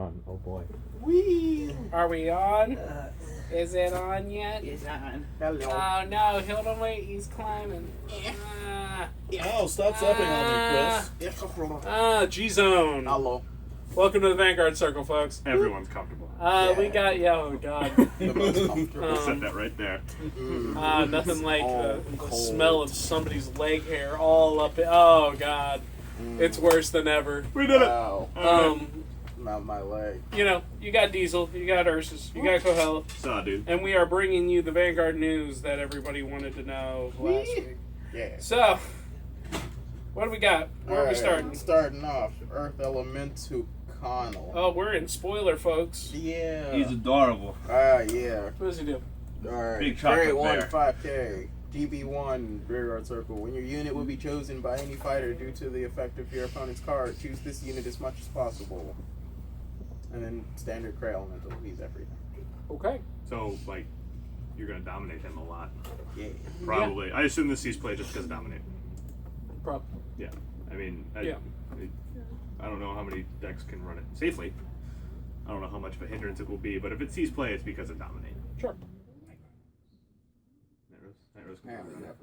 on. Oh boy. Whee! Are we on? Is it on yet? It's on. Oh no, hold on, wait, he's climbing. Oh, stop stepping on me, Chris. G-Zone. Hello. Welcome to the Vanguard Circle, folks. Everyone's comfortable. We got, oh god. The most comfortable. Set that right there. Nothing like the smell of somebody's leg hair all up. Oh god. It's worse than ever. We did it. Wow. Not my leg. You know, you got Diesel, you got Ursus, you got Kohela. Saw, dude. And we are bringing you the Vanguard news that everybody wanted to know last week. Yeah. So, what do we got? Where are we starting? Starting off, Earth Elemental Connell. Oh, we're in spoiler, folks. Yeah. He's adorable. Yeah. What does he do? Alright. Big chocolate Grade 1, bear. 5K. GB1, rearguard circle. When your unit will be chosen by any fighter due to the effect of your opponent's card, choose this unit as much as possible. And then standard Cray Elemental, he's everything. Okay. So, like, you're going to dominate him a lot. Yeah. Probably. I assume this sees play just because of dominate. Probably. Yeah. I mean, Yeah. I don't know how many decks can run it safely. I don't know how much of a hindrance it will be, but if it sees play, it's because of dominate. Sure. Night Rose. Yeah,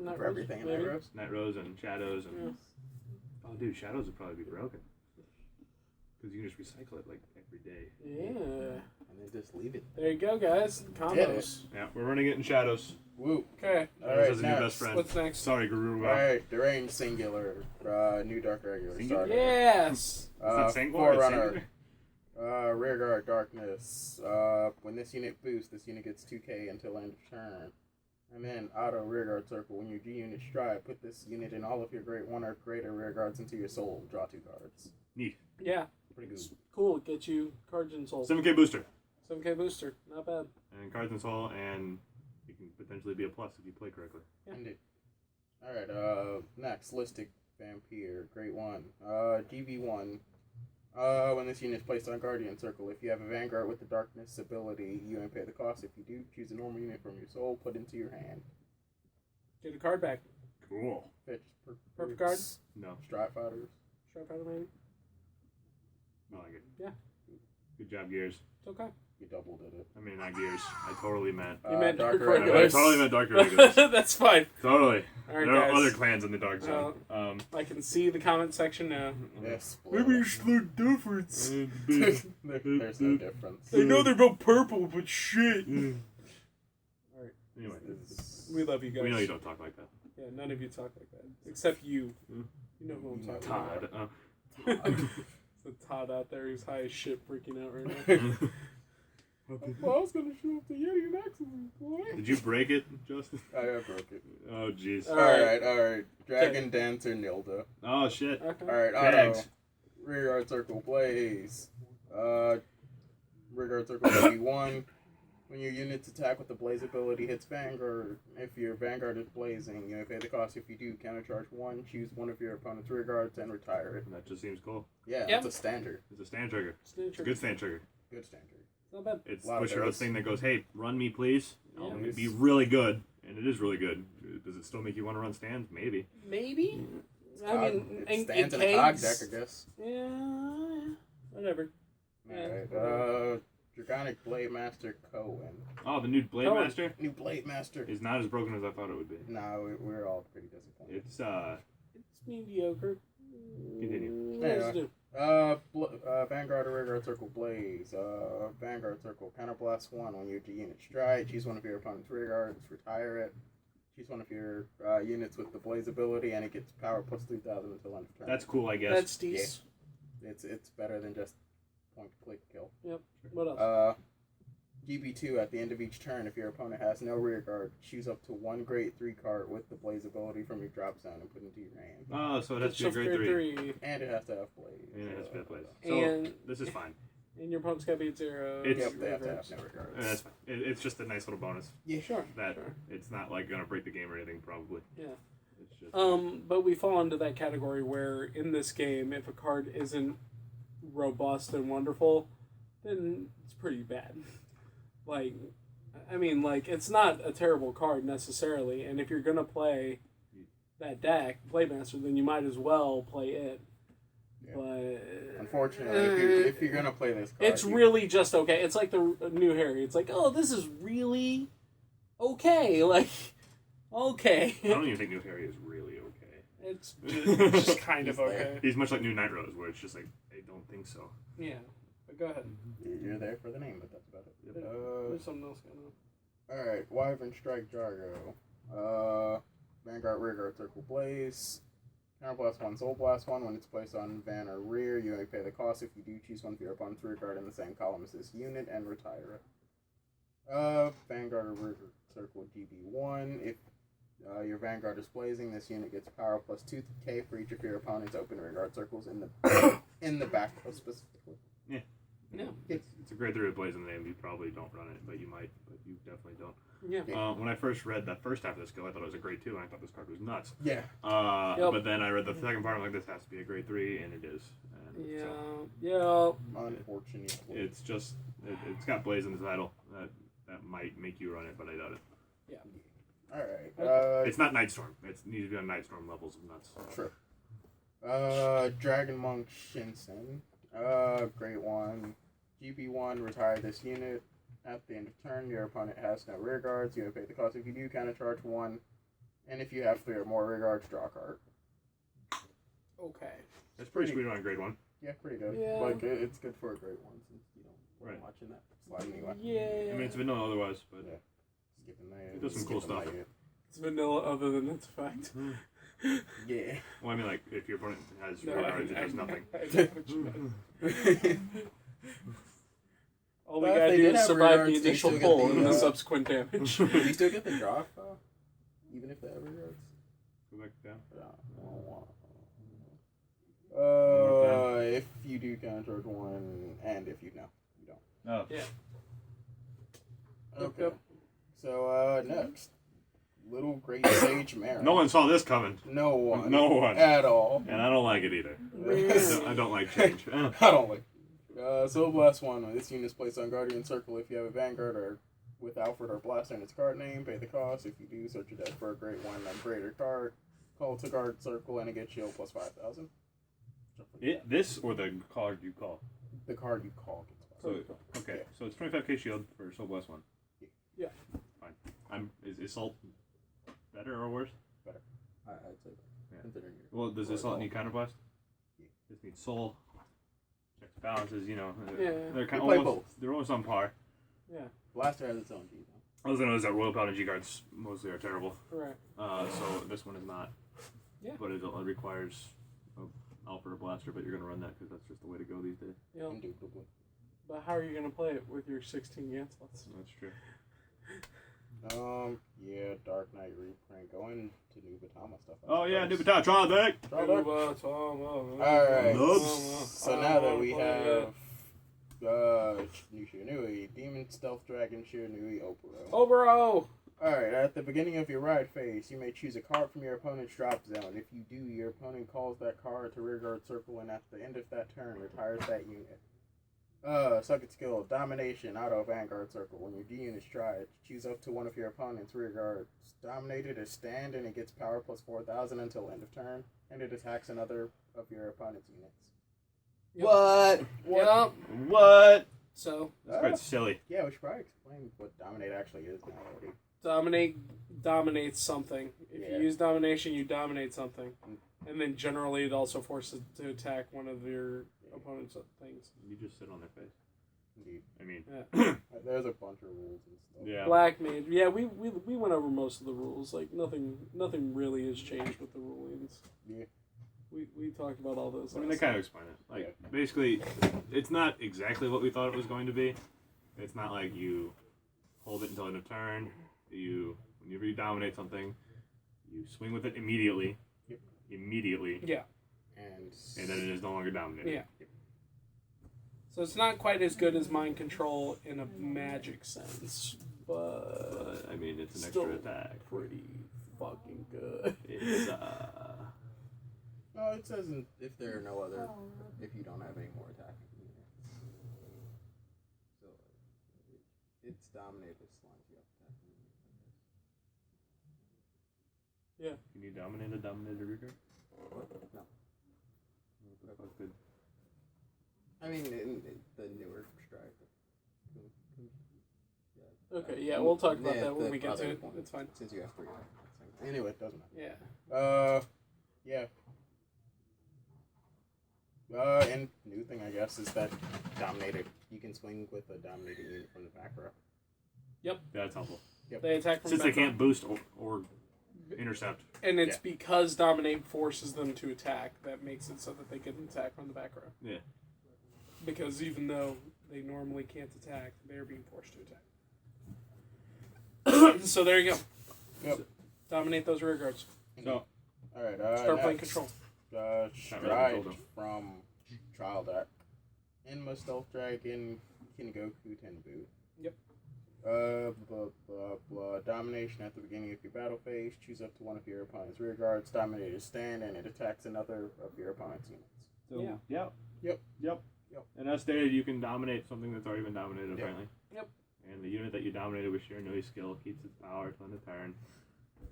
Night for Rose, everything in maybe. Night Rose. Night Rose and Shadows and... Oh, dude, Shadows would probably be broken. Because you can just recycle it, like, every day. Yeah. And then just leave it. There you go, guys. Combos. Yeah, we're running it in Shadows. Woo. Okay. Alright, Shadows is your best next. friend. What's next? Sorry, Guru. Alright, Deranged Singular. New Dark Regular Singular? starter. Yes. It's not Singular, it's Forerunner. Singular. Rearguard Darkness. When this unit boosts, this unit gets 2k until end of turn. And then auto rearguard circle. When your G unit stride, put this unit in all of your grade 1 or greater rearguards into your soul. Draw 2 cards. Neat. Yeah. Pretty good. Cool. Get you cards and soul. 7k booster. 7k booster. Not bad. And cards and soul, and you can potentially be a plus if you play correctly. Yeah. Indeed. Alright, next, Listic Vampire, grade 1. GB1. When this unit is placed on Guardian Circle, if you have a Vanguard with the Darkness ability, you may pay the cost. If you do, choose a normal unit from your soul, put into your hand. Get a card back. Cool. Fetch Perfect card. No. Strike Fighters. Strap out of maybe. I like it. Yeah. Good job, Gears. It's okay. You doubled it. I mean, not Gears. I totally meant... You meant Dark I Regulars. totally meant Dark Regulars. That's fine. Totally. All right, There are guys. other clans in the Dark Zone. I can see the comment section now. Yes. split difference. There's no difference. I know they're both purple, but shit. Alright. Anyway. We love you guys. We know you don't talk like that. Yeah, none of you talk like that. Except you. You know who I'm talking Todd. about. There's a Todd out there who's high as shit freaking out right now. Well, I was going to show up the Yeti Maximus, boy. Did you break it, Justin? I broke it. Oh, jeez. Alright. Dragon Dancer Nilda. Oh, shit. Okay. Alright, auto. Tags. Rearguard Circle Blaze. Rearguard Circle B1. When your unit's attack with the Blaze ability hits Vanguard, if your Vanguard is blazing, you may pay the cost. If you do, countercharge 1, choose one of your opponent's rearguards, and retire it. That just seems cool. Yeah, Yep. it's a standard. It's a stand trigger. Stand It's a good stand trigger. Good standard. Not bad. It's Lot of Bush Heroes those. thing that goes, hey, run me, please. Yeah. It'll be really good. And it is really good. Does it still make you want to run stands? Maybe. Maybe? I mean, it stands in a cog deck, I guess. Yeah, whatever. Alright, Draconic Blade Master Cohen. Oh, the new Blade Cohen. Master New Blade Master. is not as broken as I thought it would be. No, we're all pretty disappointed. It's, It's mediocre. Continue. What does it do? Vanguard or Rearguard Circle Blaze. Vanguard Circle Counterblast 1 when your G unit stride. Choose one of your opponent's rearguards, retire it. Choose one of your units with the Blaze ability, and it gets power plus 3,000 until end of turn. that's cool, I guess. That's decent. It's better than just point click kill. Yep. What else? GB2 at the end of each turn, if your opponent has no rearguard, choose up to one grade 3 card with the Blaze ability from your drop zone and put it into your hand. Oh, so it has to be a Shuffle grade 3. 3. And it has to have Blaze. Yeah, it has to be a Blaze. So, And- this is fine. And your opponent's got to be at 0. It's- Yep, they have to have no Yeah, rearguards. that's fine. It's just a nice little bonus. Yeah, Sure. That Sure. it's not like gonna break the game or anything, probably. Yeah. It's just But we fall into that category where in this game, if a card isn't robust and wonderful, then it's pretty bad. Like, I mean, like, it's not a terrible card necessarily, and if you're gonna play that deck, Playmaster, then you might as well play it. But Unfortunately, if you're gonna play this card, it's really just okay. It's like the new Harry. It's like, oh, this is really okay. Like, okay. I don't even think New Harry is really okay. It's just kind of okay. He's much like New Night Rose, where it's just like, I don't think so. Yeah, but go ahead. You're there for the name, but that's about it. There's something else going on. Alright, Wyvern Strike Jargo. Vanguard Rearguard Circle Blaze. Counterblast 1, Soul Blast 1. When it's placed on van or rear, you only pay the cost if you do choose one of your opponent's rearguard in the same column as this unit and retire it. Vanguard Rearguard Circle GB1. If your Vanguard is blazing, this unit gets power plus 2k for each of your opponent's open rearguard circles in the back row specifically. Yeah. Yeah. It's a grade 3 with Blaze in the name. You probably don't run it, but you might. But you definitely don't. Yeah. When I first read that first half of the skill, I thought it was a grade 2, and I thought this card was nuts. Yeah. But then I read the second part, I'm like, this has to be a grade 3, and it is. And Yeah. Unfortunately. it's just, it's got Blaze in the title. That might make you run it, but I doubt it. Yeah. Alright. It's not Nightstorm. It needs to be on Nightstorm levels of nuts. True. Dragon Monk Shinsen. Great one. GB1, retire this unit. At the end of turn, your opponent has no rear guards. You have paid the cost. If you do, counter charge 1. And if you have 3 or more rear guards, draw a card. Okay. That's pretty sweet on a grade 1. Yeah, pretty good. Yeah. Like, it's good for a grade 1 since you don't Right. watching that slide anyway. Yeah. I mean, it's vanilla otherwise, but Yeah. Skipping that. It does some cool stuff. It's vanilla other than its effect. Yeah. Well, I mean, like, if your opponent has rear guards, it does nothing. I know what you meant. All we But if gotta they do did is have survive rearguards, the they initial still get pull the, and the subsequent damage. Do you still get the draw, though? Even if they have rearguards? Go back down. If you do counter charge 1, and if you know, you don't. Oh. Yeah. Okay. Yep. So, next. Little Great Sage Mara. No one saw this coming. No one. No one. At all. And I don't like it either. I don't like change. I don't like Soul Blast 1. When this unit is placed on Guardian Circle, if you have a Vanguard or with Alfred or Blaster in its card name, pay the cost. If you do, search your deck for a Great 1 then greater card. Call to guard circle and it gets shield plus 5,000. This or the card you call? The card you call gets plus So, okay, so it's 25k shield for Soul Blast 1. Yeah. Fine. Is Salt better or worse? Better. I'd say better. Yeah. Considering Well, does this Salt need Counterblast? Yeah. This needs Soul. Checks balances, you know. Yeah. They're kind You play of almost, both. they're almost on par. Yeah. Blaster has its own G, though. All I know is that Royal Paladin G guards mostly are terrible. Correct. So this one is not. Yeah. But it requires Alfred or Blaster, but you're going to run that because that's just the way to go these days. Yeah. Indubitably. But how are you gonna play it with your 16 Ganslots? That's true. Yeah, Dark Knight reprint. Going to New Batama stuff. Oh, yeah, New Batat, draw deck! Alright. Alright. So now that we have new Shiranui, Demon Stealth Dragon Shiranui Oboro. Oboro! Alright, at the beginning of your ride phase, you may choose a card from your opponent's drop zone. If you do, your opponent calls that card to rearguard circle, and at the end of that turn, retires that unit. Second skill, Domination, Auto Vanguard Circle. When your G unit strides, choose up to one of your opponent's rearguards. Dominated as stand, and it gets power plus 4,000 until end of turn, and it attacks another of your opponent's units. Yep. Yep. What? So, That's quite silly. Yeah, we should probably explain what Dominate actually is now dominates already. something. If Yeah. you use domination, you dominate something. And then generally it also forces to attack one of your opponent's things. You just sit on their face. Indeed. I mean, Yeah. There's a bunch of rules and stuff. yeah. Black mage. Yeah, we went over most of the rules. Like nothing really has changed with the rulings. Yeah. We talked about all those. I mean, they kind of explain it. Like, basically, it's not exactly what we thought it was going to be. It's not like you hold it until end of turn. Whenever you dominate something, you swing with it immediately. Yep. Immediately. Yeah. And then it is no longer dominated. Yeah. So it's not quite as good as mind control in a magic sense, but I mean, it's an still extra attack. pretty fucking good. It's no, it says if there are no other, if you don't have any more attacking units. So it's dominated as long as you have attacking units, I guess. Yeah. Can you dominate a dominated reader? What? No. That's good. I mean, in the newer strike. Okay, yeah, we'll talk about Yeah, that when the we get to other it. one, It's fine. Since you have 3 things. Anyway, it doesn't matter. Yeah. Yeah. And new thing, I guess, is that dominated. You can swing with a dominating unit from the back row. Yep. That's helpful. Yep. They attack from Since the they back row. can't boost or intercept. And it's Yeah. because Dominate forces them to attack that makes it so that they can attack from the back row. Yeah. Because even though they normally can't attack, they're being forced to attack. So there you go. Yep. Dominate those rear guards. So, Alright, Start playing next, control. Stride control, from Trial Deck. Enma Stealth Dragon, Kingoku Tenbu. Yep. Blah, blah, blah. Domination at the beginning of your battle phase. Choose up to one of your opponent's rear guards. Dominators stand, and it attacks another of your opponent's units. so Yeah. Yep. And as stated, you can dominate something that's already been dominated, apparently. Yep. And the unit that you dominated with Shiranui skill keeps its power till end of turn,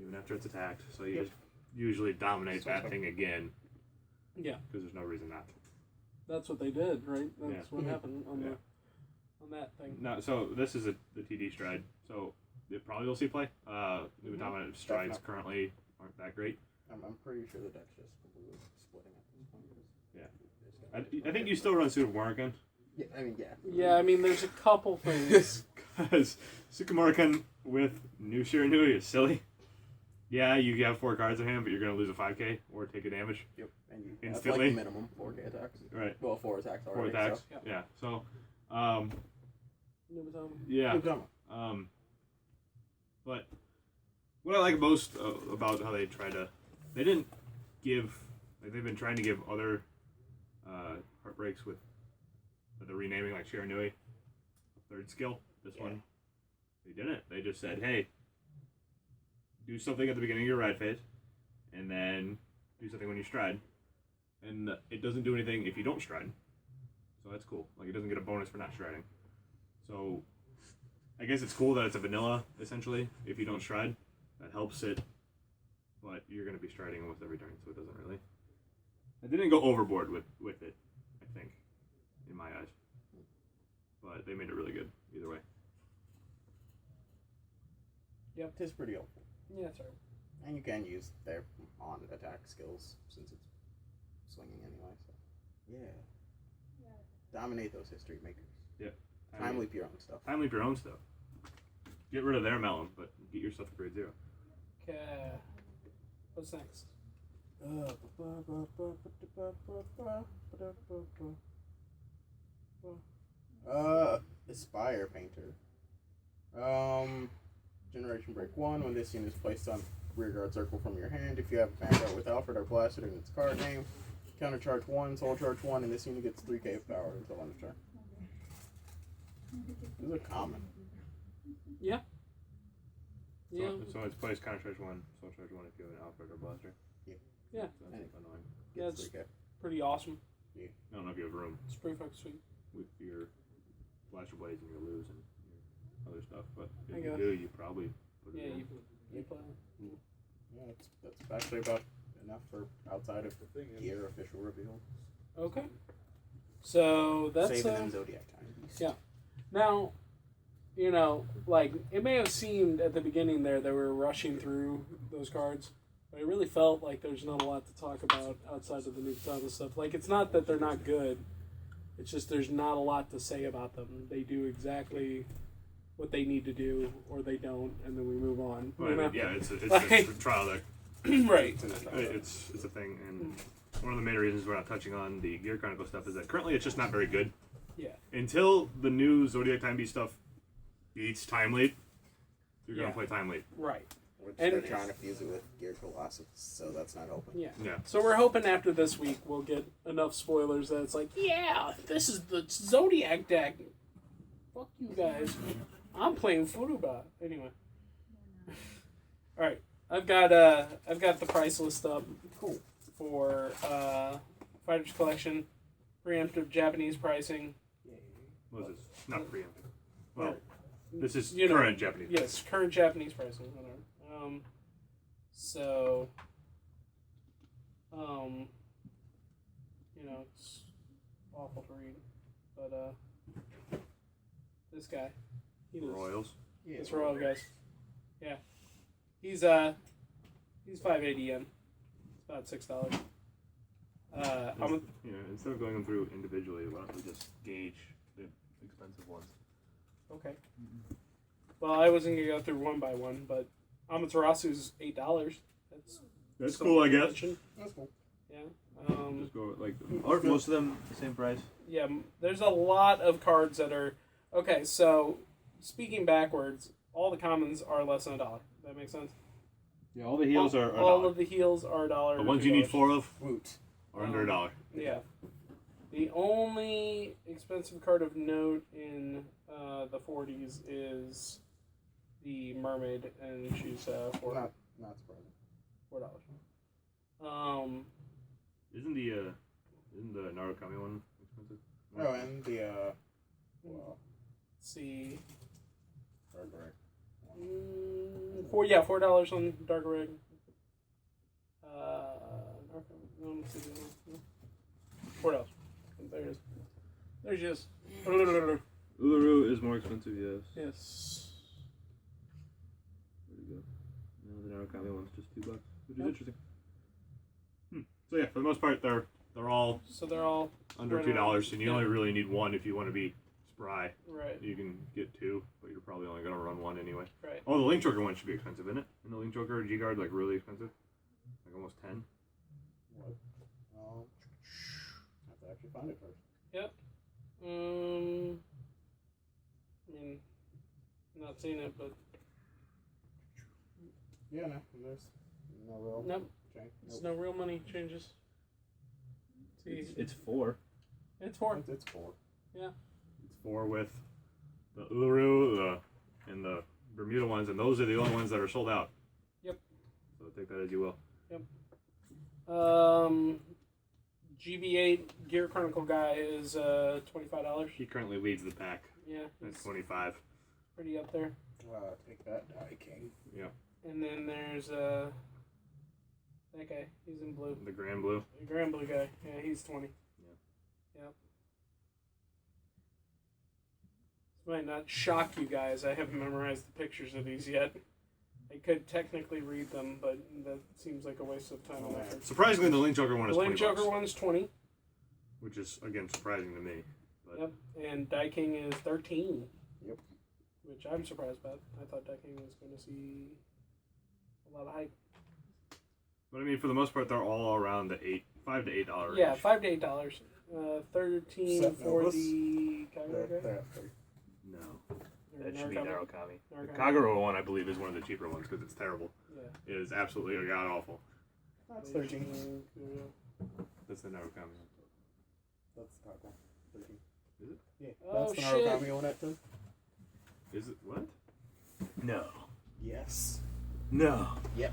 even after it's attacked. So you just usually dominate that thing again. Yeah. Because there's no reason not to. That's what they did, right? That's Yeah. what happened on Yeah. the on that thing. No, so this is the TD stride. So it probably will see play. New dominant strides currently aren't that great. I'm pretty sure the deck's just completely splitting at this point. I think you still run Suit of Morrigan. Yeah, I mean, yeah. Yeah, I mean, there's a couple things. Because Sukamorikan with new Shiranui is silly. Yeah, you have 4 cards in hand, but you're going to lose a 5k or take a damage. Yep. And you Instantly. That's like minimum 4k attacks. Right. Well, 4 attacks 4 already. attacks. So. Yeah. So, Nubatama. yeah. But what I like most about how they try to, they didn't give, like they've been trying to give other heartbreaks with the renaming, like Shiranui, a 3rd skill. This one, they didn't. They just said, hey, do something at the beginning of your ride phase, and then do something when you stride. And it doesn't do anything if you don't stride. So that's cool. Like, it doesn't get a bonus for not striding. So I guess it's cool that it's a vanilla, essentially, if you don't stride. That helps it, but you're going to be striding almost every turn, so it doesn't really... I didn't go overboard with it, I think, in my eyes. But they made it really good, either way. Yep. It is pretty helpful. Yeah, sorry. And you can use their on attack skills since it's swinging anyway. So yeah. Dominate those history makers. Yep. Time leap your own stuff. Time leap your own stuff. Get rid of their melon, but get your stuff to grade 0. Okay. What's next? Aspire Painter. Generation Break 1. When this unit is placed on rearguard circle from your hand, if you have a Vanguard with Alfred or Blasted in its card name, counter charge 1, soul charge 1, and this unit gets 3k of power until end of turn. These are common. Yeah. Yeah. So it's placed counter charge 1, soul charge 1 if you have an Alfred or Blaster. Yeah. Yeah. So that's annoying. Yeah, Gets it's 3k. pretty awesome. I don't know if you have room It's pretty fucking sweet. with your Blaster Blades and your Lose and your other stuff, but I if got you do, you probably put it Yeah, in. you play. Yeah, that's actually about enough for outside of gear official reveal. Okay. So that's Saving them Zodiac time. yeah. Now, you know, like it may have seemed at the beginning there that we were rushing through those cards, but it really felt like there's not a lot to talk about outside of the new Tama stuff. Like it's not that they're not good; it's just there's not a lot to say about them. They do exactly what they need to do, or they don't, and then we move on. Well, you know? yeah, it's a Like- trial deck. Right. It's a thing, and one of the main reasons we're not touching on the Gear Chronicle stuff is that currently it's just not very good. Yeah. Until the new Zodiac Time Beast stuff beats Time Leap, you're gonna Yeah. play Time Leap. Right. Which And- they're trying to fuse it with Gear Colossus, so that's not open. Yeah. Yeah. So we're hoping after this week we'll get enough spoilers that it's like, yeah, this is the Zodiac deck. Fuck you guys. I'm playing Furuba. Anyway. Alright. I've got the price list up. Cool. For Fighters Collection. Preemptive Japanese pricing. What is this? Not preemptive. Well, Or, this is you know, current Japanese. Yes, current Japanese pricing, whatever. So, you know, awful to read. But this guy, he was Royals. Yeah. It's Royal guys. Yeah, he's 580 yen. It's about $6. Instead of going them through individually, why don't we just gauge the expensive ones? Okay. Well, I wasn't gonna go through one by one, but Amaterasu's $8. That's cool, I guess. That's cool. Yeah. Just go with, like, Aren't most of them the same price? Yeah. There's a lot of cards that are okay. So, speaking backwards, all the commons are less than $1. That makes sense. Yeah, all the heels are all of the heels are $1. The ones you need 4 of Woot. are under $1. Yeah. The only expensive card of note in the 40s is the Mermaid, and she's Not surprising. $4. Isn't the Narukami one expensive? Oh, and the well, Let's see. right. $4 on Dark Red. $4. There it is. There's just. Uluru is more expensive, yes. Yes. Where'd it go? No, the Narukami one's just $2, which is interesting. So yeah, for the most part, they're all under $2, and you only really need one if you want to be spry. Right. You can get 2, but you're probably only going to run 1 anyway. Right. Oh, the Link Joker one should be expensive, isn't it? And the Link Joker G Guard, like, really expensive? Like, almost 10? What? I have to actually find it first. Yep. I mean, not seen it, but Yeah, no, there's no real nope. change. There's no real money changes. See, It's 4. it's 4. It's 4. Yeah. It's 4 with the Uluru and the Bermuda ones, and those are the only ones that are sold out. Yep. So take that as you will. Yep. GB8 Gear Chronicle guy is $25. He currently leads the pack Yeah, at he's 25. pretty up there. Take that, Die King. Yeah. And then there's that guy. He's in blue. The Grand Blue. The Grand Blue guy. Yeah, he's 20. Yeah. Yep. This might not shock you guys. I haven't memorized the pictures of these yet. I could technically read them, but that seems like a waste of time and effort. Surprisingly, the Link Joker one is The Link $20, Joker one's 20. which is again surprising to me. But Yep. And Die King is 13. Yep. Which I'm surprised about. I thought Die King was going to see a lot of hype. But I mean, for the most part, they're all around the $5 to $8 range. Yeah, $5 to $8. 13 Except for Novus. the Kagura guy. They're at 30. No, Or That should be Narukami. Narukami. the Kagura one I believe is one of the cheaper ones because it's terrible. Yeah. It is absolutely god awful. That's 13. That's the Narukami one. That's the top one. 13. Is it? Yeah. Oh, That's the shit. Narukami one at 10. Is it what? No. Yes. No. Yep.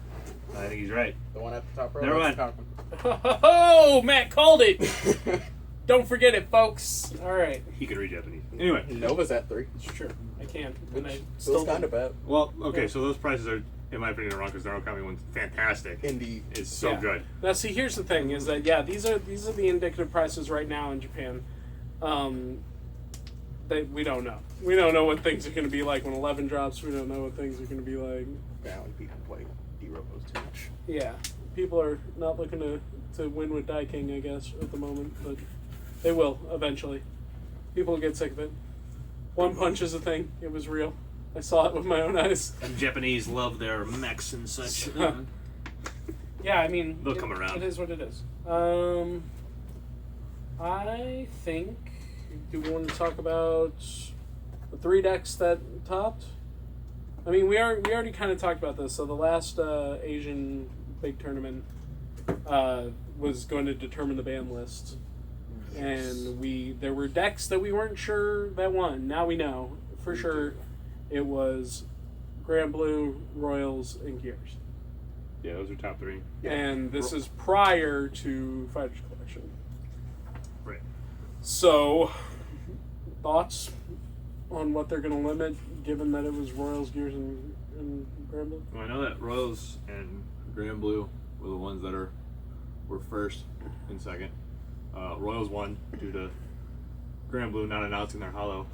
I think he's right. The one at the top row. Never that's mind. the top one. Oh, Matt called it. Don't forget it, folks. All right. He can read Japanese. Anyway, Nova's at 3. It's true. I can. Which And I still still kind of bad. well, okay, Yeah. so those prices are, in my opinion, wrong because the Narukami one's fantastic. Indie. It's so Yeah. good. Now, see, here's the thing: is that these are the indicative prices right now in Japan. We don't know. We don't know what things are going to be like when 11 drops. We don't know what things are going to be like. Apparently people play D-Robos too much. Yeah, people are not looking to win with Die King, I guess, at the moment, but they will eventually. People will get sick of it. One punch is a thing. It was real. I saw it with my own eyes. And Japanese love their mechs and such. Yeah, I mean, They'll come around. It is what it is. I think. Do we want to talk about the 3 decks that topped? I mean, we already kind of talked about this. So the last Asian big tournament was going to determine the ban list, and there were decks that we weren't sure that won. Now we know for sure. It was Grand Blue, Royals, and Gears. Yeah, those are top 3. And this is prior to Fighters Collection. Right. So, thoughts on what they're going to limit, given that it was Royals, Gears, and Grand Blue? Well, I know that Royals and Grand Blue were the ones that were first and second. Royals won due to Grand Blue not announcing their hollow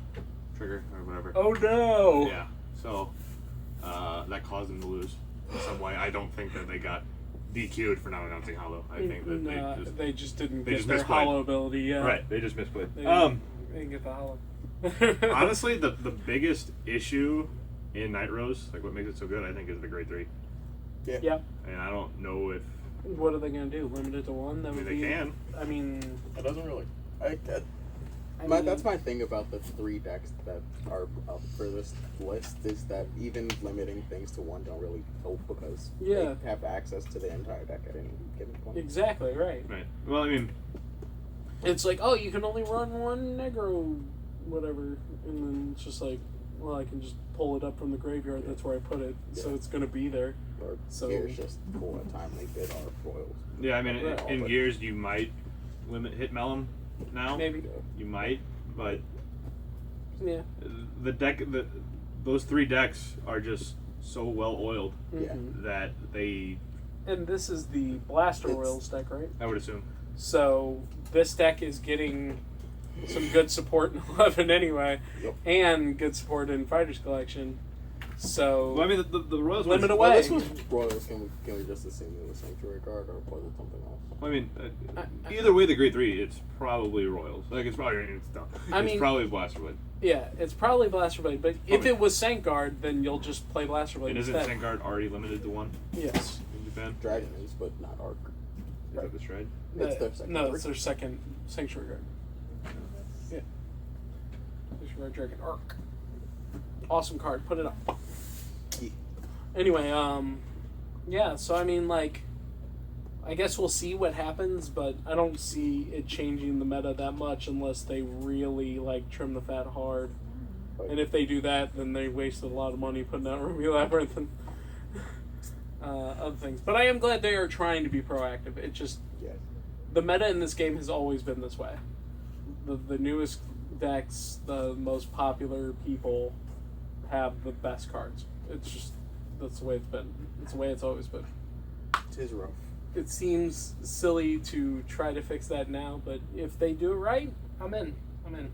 trigger or whatever. Oh no! Yeah, so that caused them to lose in some way. I don't think that they got DQ'd for not announcing hollow. I think that they just didn't they get just their misplayed. hollow ability. Yeah. Right, they just misplayed. They didn't get the hollow. Honestly, the biggest issue in Nitros, like what makes it so good, I think, is the grade 3. Yeah. Yep. And I don't know if What are they gonna do? Limit it to one? That I mean, would they be. can. I mean, It doesn't really. I mean, That's my thing about the 3 decks that are up for this list is that even limiting things to 1 don't really help because Yeah. they have access to the entire deck at any given point. exactly right. Right. Well, I mean, It's like, oh, you can only run one Negro, whatever, and then it's just like, well, I can just pull it up from the graveyard. That's where I put it, so Yeah. it's gonna be there. Or So- Gears just pull a timely bid or foils. yeah, I mean, Right. in Gears, you might limit hit Mellum now. Maybe, You might, but yeah. those 3 decks are just so well oiled Yeah. Mhm. that they, And this is the Blaster It's- Royals deck, right? I would assume. So this deck is getting some good support in 11 anyway, Yep. and good support in Fighters Collection. So Well, I mean, the Royals. Limit Well, away. this was Royals. Can we just assume it was Sanctuary Guard or was it something else? I mean, either way, the grade 3, it's probably Royals. Like it's probably it's mean- probably Blasterwood. yeah, it's probably Blaster Blade. But if Probably. it was Sankguard, then you'll just play Blaster Blade And isn't instead. Vanguard already limited to 1 Yes. in Japan? Dragon is, but not Arc. Is that the shred? It's their second no, Arc. it's their second Sanctuary Guard. Yeah. Sanctuary Dragon Arc. Awesome card. Put it up. Yeah. Anyway, yeah, so I mean, like, I guess we'll see what happens, but I don't see it changing the meta that much unless they really, like, trim the fat hard. And if they do that, then they wasted a lot of money putting out Ruby Labyrinth and other things. But I am glad they are trying to be proactive. It just, Yeah. the meta in this game has always been this way. The newest decks, the most popular people have the best cards. It's just, that's the way it's been. It's the way it's always been. It is rough. It seems silly to try to fix that now, but if they do it right, I'm in. I'm in.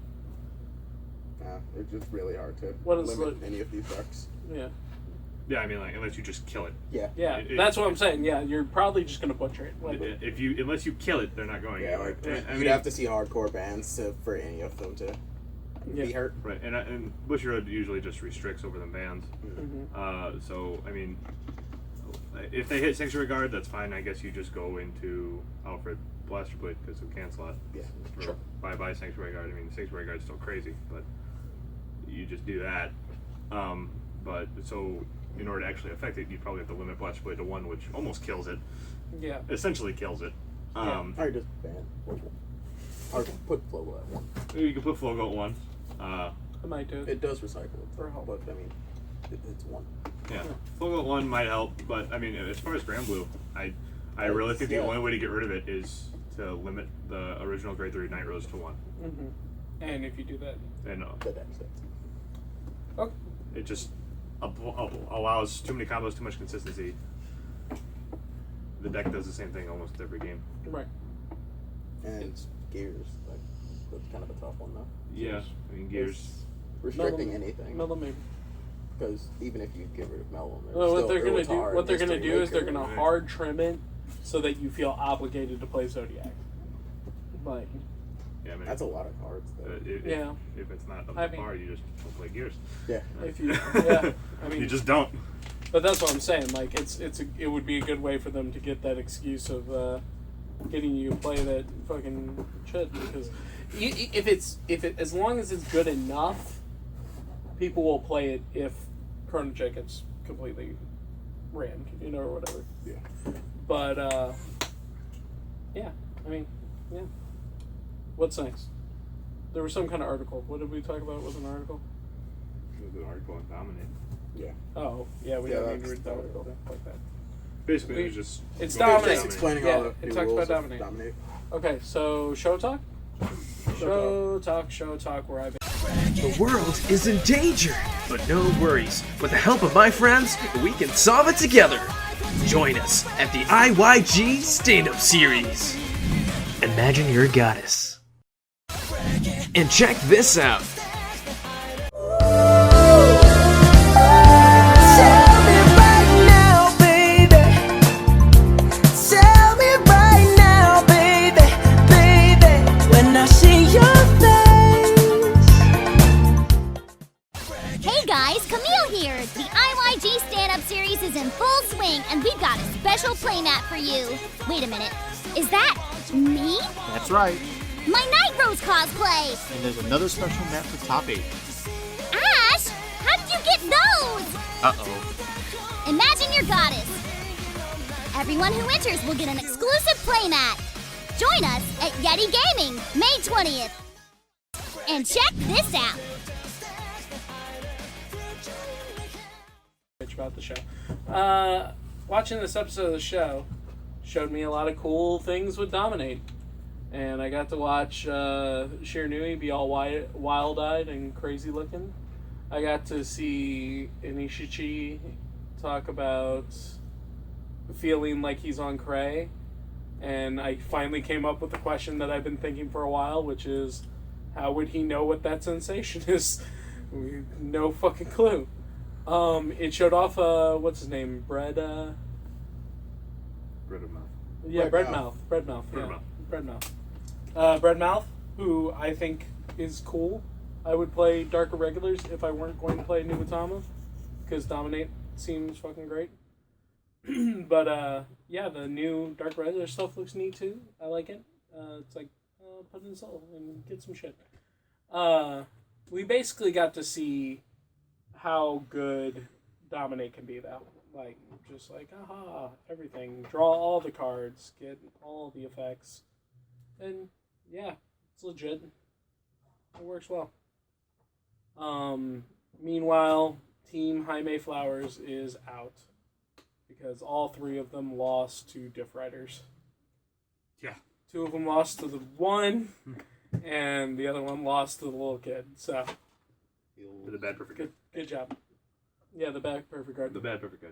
Yeah, it's just really hard to What is limit the- any of these decks. Yeah. Yeah, I mean, like unless you just kill it. Yeah. Yeah, that's what I'm saying. Yeah, you're probably just gonna butcher it. Like, Unless you kill it, they're not going Yeah, anywhere. like, I you'd mean, have to see hardcore bans for any of them to Yeah. be hurt. right, and Bushiroad usually just restricts over the bans. mhm. So I mean, if they hit Sanctuary Guard, that's fine. I guess you just go into Alfred Blaster Blade because of cancel it. Yeah. Sure. Bye Sanctuary Guard. I mean, Sanctuary Guard's still crazy, but you just do that. But so in order to actually affect it, you probably have to limit Blaster Blade to 1, which almost kills it. Yeah. Essentially kills it. Or just ban Flogo. Or put Flogo at 1. You can put Flogo at 1. I might do it. It does recycle it, For help. but I mean, it's 1. Yeah, Flogo at 1 might help, but I mean, as far as Grand Blue, I really think the Yeah. only way to get rid of it is to limit the original grade 3 Night Rose to 1. Mhm. And if you do that, And The deck sets. okay. it just allows too many combos, too much consistency. The deck does the same thing almost every game. Right. And Gears, like, that's kind of a tough one though. Yeah, I mean, Gears. It's restricting Melon- anything. Melon maybe. Because even if you get rid of Melon, Well, what they're gonna do is they're gonna Right. hard trim it so that you feel obligated to play Zodiac. Like, Yeah, I mean, That's a lot of cards though. Yeah. If it's not up I to mean- par, you just don't play Gears. Yeah. if you, yeah, I mean, You just don't. but that's what I'm saying. Like, it would be a good way for them to get that excuse of getting you to play that fucking shit because as long as it's good enough, people will play it if Chrono Jet gets completely rammed, or whatever. Yeah. But yeah, I mean, yeah. What's next? There was some kind of article. What did we talk about? Was an article? It was an article on Dominate. Yeah. Oh, yeah. We Yeah, don't need to that's read the the article article. like that. Basically, We- it was just. it's go ahead and Dominate. Just explaining Yeah, all the it new talks rules about of Dominate. Okay, so show talk. Show talk. Where I've been. The world is in danger, but no worries. With the help of my friends, we can solve it together. Join us at the IYG Stand-Up Series. Imagine you're a goddess. And check this out. Hey guys, Camille here! The IYG stand-up series is in full swing, and we've got a special playmat for you. Wait a minute, is that me? That's right. My Night Rose cosplay! And there's another special map for top 8. Ash, how did you get those? Uh-oh. Imagine your goddess. Everyone who enters will get an exclusive playmat. Join us at Yeti Gaming, May 20th. And check this out. About the show. Watching this episode of the show showed me a lot of cool things with Dominate. And I got to watch Shiranui be all wild-eyed and crazy looking. I got to see Inishichi talk about feeling like he's on cray. And I finally came up with the question that I've been thinking for a while, which is, how would he know what that sensation is? No fucking clue. It showed off, what's his name? Bread Mouth. Yeah, Breadmouth. Breadmouth, who I think is cool. I would play Dark Irregulars if I weren't going to play Numitama, because Dominate seems fucking great. But, yeah, the new Dark Irregular stuff looks neat, too. I like it. It's like, put in the soul and get some shit. We basically got to see how good Dominate can be, though. Like, just like, aha, everything. Draw all the cards, get all the effects. And, yeah, it's legit. It works well. Meanwhile, Team Jaime Flowers is out. Because all 3 of them lost to Diff Riders. Yeah. 2 of them lost to the one, and the other one lost to the little kid, so... To the bad perfect guy. Good job. Yeah, the bad perfect guard. The bad perfect guy.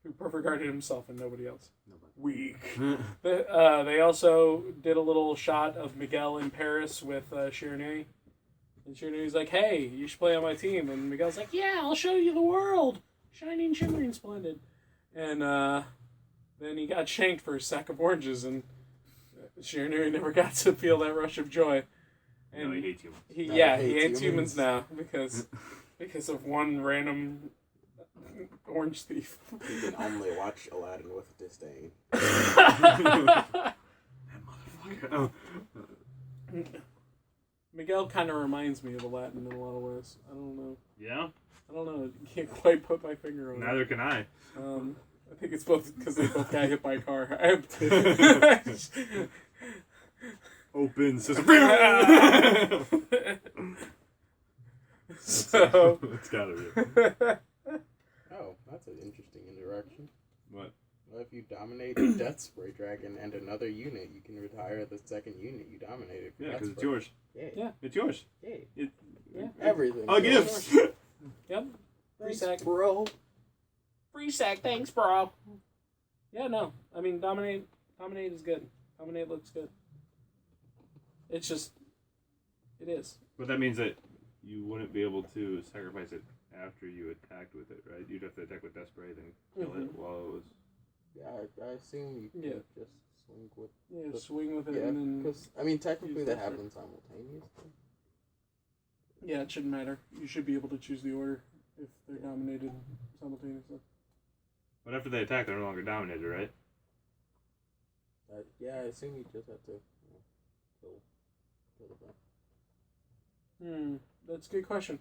Who perfect guarded himself and nobody else. Nobody. Weak. They also did a little shot of Miguel in Paris with Shiranui. And Shiranui's like, hey, you should play on my team. And Miguel's like, yeah, I'll show you the world. Shining, shimmering, splendid. And then he got shanked for a sack of oranges, and Shiranui never got to feel that rush of joy. And no, he hates humans. He hates humans now because of one random orange thief. You can only watch Aladdin with disdain. That motherfucker. Oh. Miguel kind of reminds me of Aladdin in a lot of ways. I don't know. Yeah? I don't know. I can't quite put my finger on it. Neither can I. I think it's both because they both got hit by a car. Open system. So it's gotta be. Oh, that's an interesting interaction. What? Well, if you dominate the Death Spray Dragon and another unit, you can retire the second unit you dominated. Yeah, because it's yours. Yeah. It's yours. Yay. Yeah. Everything. A gift. Yep. Free Thanks, sack. bro. Free sack. Thanks, bro. Yeah, no. I mean, Dominate is good. Dominate looks good. It's just, it is. But that means that you wouldn't be able to sacrifice it after you attacked with it, right? You'd have to attack with Death Spray, then kill it while it was... Yeah, I assume you can just swing with... Yeah, swing with it yeah, and then... because, I mean, technically that happens simultaneously. Yeah, it shouldn't matter. You should be able to choose the order if they're dominated simultaneously. But after they attack, they're no longer dominated, right? Yeah, I assume you just have to kill the thing. That's a good question.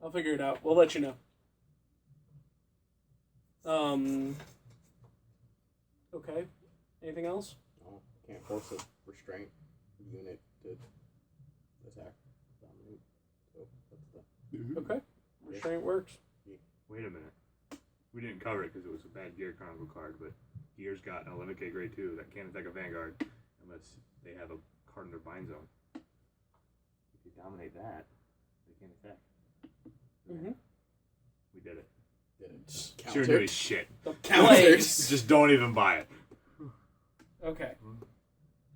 I'll figure it out. We'll let you know. Okay. Anything else? No, can't force a restraint unit to attack. Dominate. So that's the... Okay. Restraint works. Wait a minute. We didn't cover it because it was a bad Gear Chronicle card, but Gear's got an 11k grade 2 that can't attack a Vanguard unless they have a card in their bind zone. If you dominate that, they can't attack. Mm-hmm. We did it. Counter. Sure doing shit. The counters. Just don't even buy it. Okay.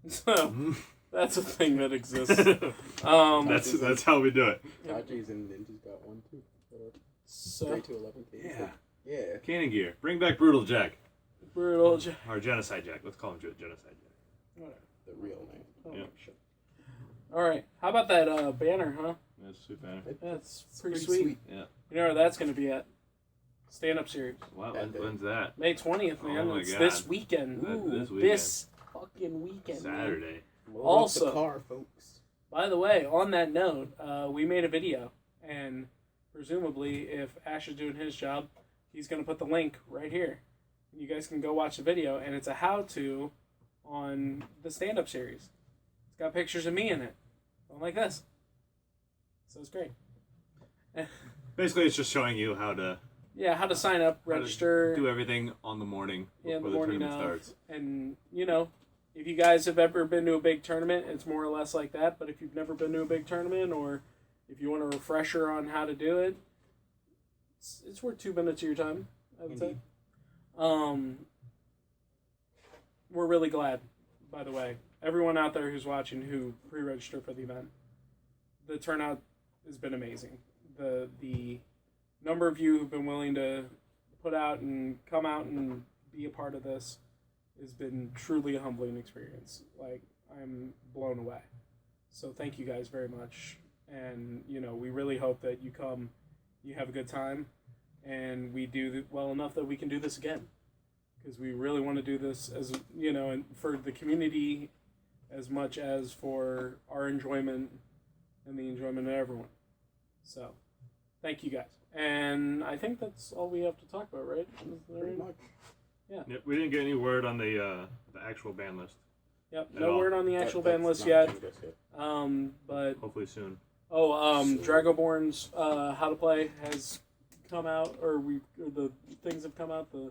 So, That's a thing that exists. That's how we do it. Kaji's and Ninja's got one too. So, 3 to 11 kids. Yeah. Yeah. Cannon Gear. Bring back Brutal Jack. brutal. Jack. Or Genocide Jack. Let's call him Genocide Jack. Whatever. The real name. Oh, Yeah. shit. All right. How about that banner, huh? That's a sweet banner. That's pretty sweet. Yeah. You know where that's going to be at? Stand-up series. Wow, when's that? May 20th, man. Oh my It's God. this weekend. Ooh, This weekend. This fucking weekend. Man. Saturday. Load Also- up the car, folks. By the way, on that note, we made a video, and presumably, if Ash is doing his job, he's going to put the link right here. You guys can go watch the video, and it's a how-to on the stand-up series. It's got pictures of me in it, like this. So it's great. Basically, it's just showing you how to Yeah, how to sign up, register. do everything on the morning Yeah, before the morning tournament of. starts. And, you know, if you guys have ever been to a big tournament, it's more or less like that. But if you've never been to a big tournament, or if you want a refresher on how to do it, it's worth 2 minutes of your time, I would say. We're really glad, by the way. Everyone out there who's watching who pre-registered for the event, the turnout has been amazing. The number of you who've been willing to put out and come out and be a part of this has been truly a humbling experience. Like, I'm blown away. So thank you guys very much. And, you know, we really hope that you come, you have a good time, and we do well enough that we can do this again. Because we really want to do this as, you know, and for the community as much as for our enjoyment and the enjoyment of everyone. So, thank you guys. And I think that's all we have to talk about, right? Pretty much. Yeah. Yep, we didn't get any word on the actual ban list. Yep. At No all. word on the actual ban That's list not yet. on this yet. But Hopefully soon. Dragoborn's How to Play has come out, or the things have come out. The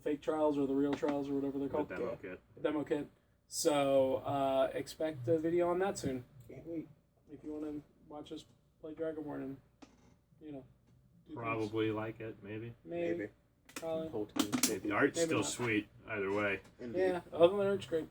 fake trials or the real trials or whatever they're The called. demo kit. The demo kit. So expect a video on that soon. Can't wait. If you want to watch us play Dragonborn and, you know, do Probably like it, maybe. things. Maybe. Probably. Whole team. The art's Maybe still not. sweet, either way. Indeed. Yeah, other than that, it's great.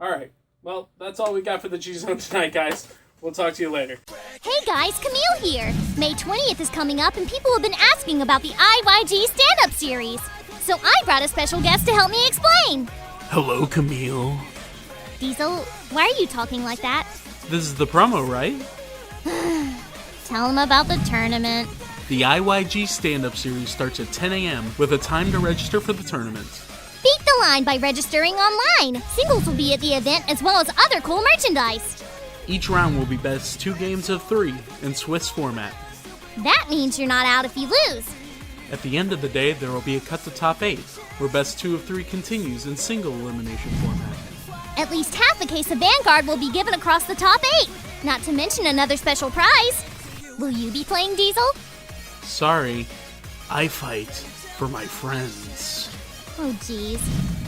All right. Well, that's all we got for the G-Zone tonight, guys. We'll talk to you later. Hey guys, Camille here. May 20th is coming up and people have been asking about the IYG stand-up series. So I brought a special guest to help me explain. Hello, Camille. Diesel, why are you talking like that? This is the promo, right? Tell him about the tournament. The IYG stand-up series starts at 10 a.m. with a time to register for the tournament. Beat the line by registering online. Singles will be at the event as well as other cool merchandise. Each round will be best 2 games of 3 in Swiss format. That means you're not out if you lose. At the end of the day, there will be a cut to top 8, where best 2 of 3 continues in single elimination format. At least half a case of Vanguard will be given across the top 8. Not to mention another special prize. Will you be playing Diesel? Sorry, I fight for my friends. Oh, geez.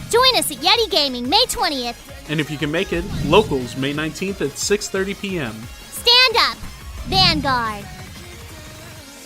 Join us at Yeti Gaming May 20th. And if you can make it, locals May 19th at 6:30 p.m. Stand up, Vanguard.